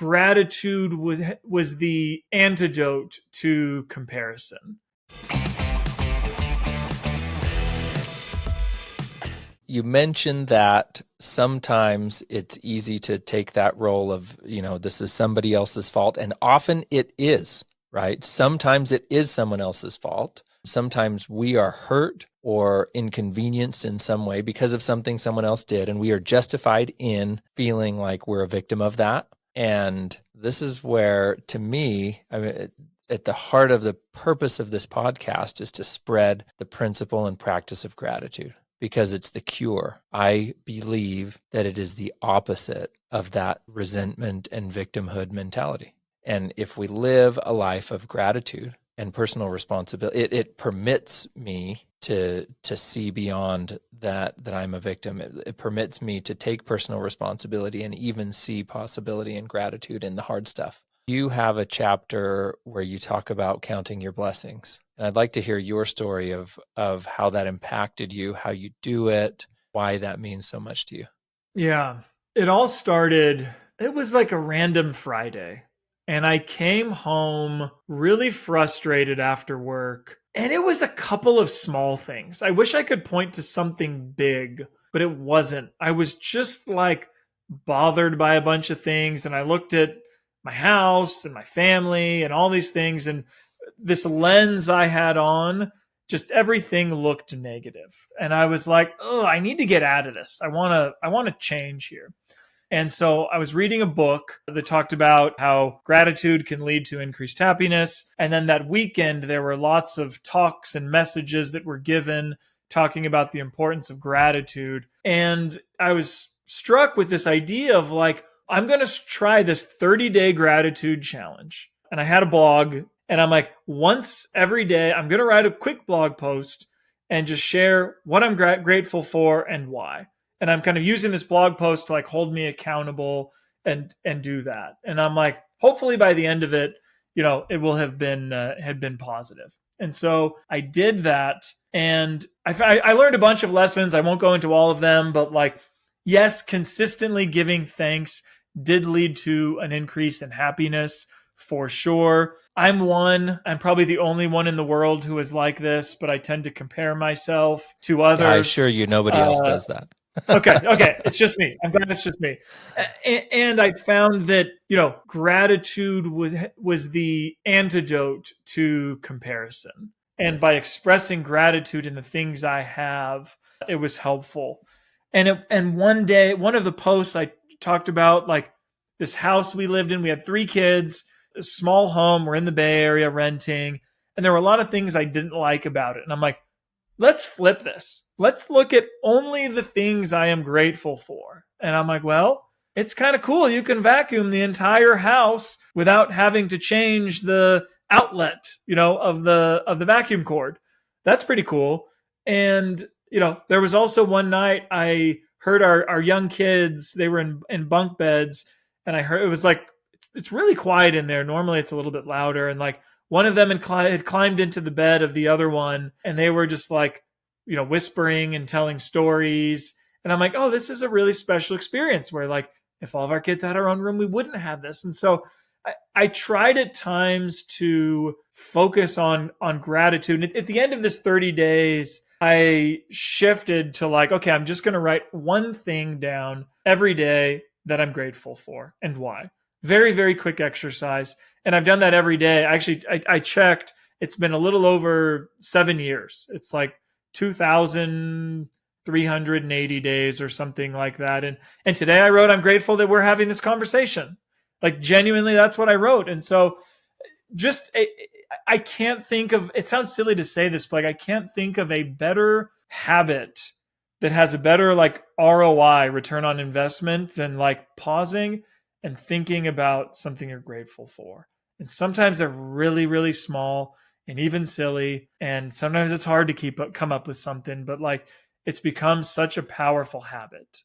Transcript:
gratitude was the antidote to comparison. You mentioned that sometimes it's easy to take that role of, this is somebody else's fault. And often it is, right? Sometimes it is someone else's fault. Sometimes we are hurt or inconvenienced in some way because of something someone else did, and we are justified in feeling like we're a victim of that. And this is where, to me, at the heart of the purpose of this podcast is to spread the principle and practice of gratitude, because it's the cure. I believe that it is the opposite of that resentment and victimhood mentality. And if we live a life of gratitude and personal responsibility, it permits me to see beyond that I'm a victim. It permits me to take personal responsibility and even see possibility and gratitude in the hard stuff. You have a chapter where you talk about counting your blessings. And I'd like to hear your story of how that impacted you, how you do it, why that means so much to you. Yeah, it all started, it was like a random Friday. And I came home really frustrated after work. And it was a couple of small things. I wish I could point to something big, but it wasn't. I was just like bothered by a bunch of things. And I looked at my house and my family and all these things. And this lens I had on, just everything looked negative. And I was like, oh, I need to get out of this. I want to change here. And so I was reading a book that talked about how gratitude can lead to increased happiness. And then that weekend, there were lots of talks and messages that were given talking about the importance of gratitude. And I was struck with this idea of like, I'm going to try this 30-day gratitude challenge. And I had a blog, and I'm like, once every day, I'm going to write a quick blog post and just share what I'm grateful for and why. And I'm kind of using this blog post to like hold me accountable and do that. And I'm like, hopefully by the end of it, it will have been had been positive. And so I did that, and I learned a bunch of lessons. I won't go into all of them, but like, yes, consistently giving thanks did lead to an increase in happiness for sure. I'm probably the only one in the world who is like this, but I tend to compare myself to others. Yeah, I assure you nobody else does that. Okay. It's just me. I'm glad it's just me. And I found that, gratitude was the antidote to comparison. And by expressing gratitude in the things I have, it was helpful. And one day, one of the posts I talked about, like this house we lived in, we had 3 kids, a small home, we're in the Bay Area renting. And there were a lot of things I didn't like about it. And I'm like, let's flip this. Let's look at only the things I am grateful for. And I'm like, well, it's kind of cool. You can vacuum the entire house without having to change the outlet, of the vacuum cord. That's pretty cool. And, there was also one night I heard our young kids, they were in bunk beds, and I heard, it was like, it's really quiet in there. Normally it's a little bit louder. And like, one of them had climbed into the bed of the other one, and they were just like, whispering and telling stories. And I'm like, oh, this is a really special experience where like, if all of our kids had our own room, we wouldn't have this. And so I tried at times to focus on gratitude. And at the end of this 30 days, I shifted to like, okay, I'm just going to write one thing down every day that I'm grateful for and why. Very, very quick exercise. And I've done that every day. Actually, I checked. It's been a little over 7 years. It's like 2,380 days or something like that. And today I wrote, I'm grateful that we're having this conversation. Like genuinely, that's what I wrote. And so I can't think of, it sounds silly to say this, but like I can't think of a better habit that has a better like ROI, return on investment, than like pausing and thinking about something you're grateful for. And sometimes they're really, really small and even silly. And sometimes it's hard to come up with something, but like it's become such a powerful habit.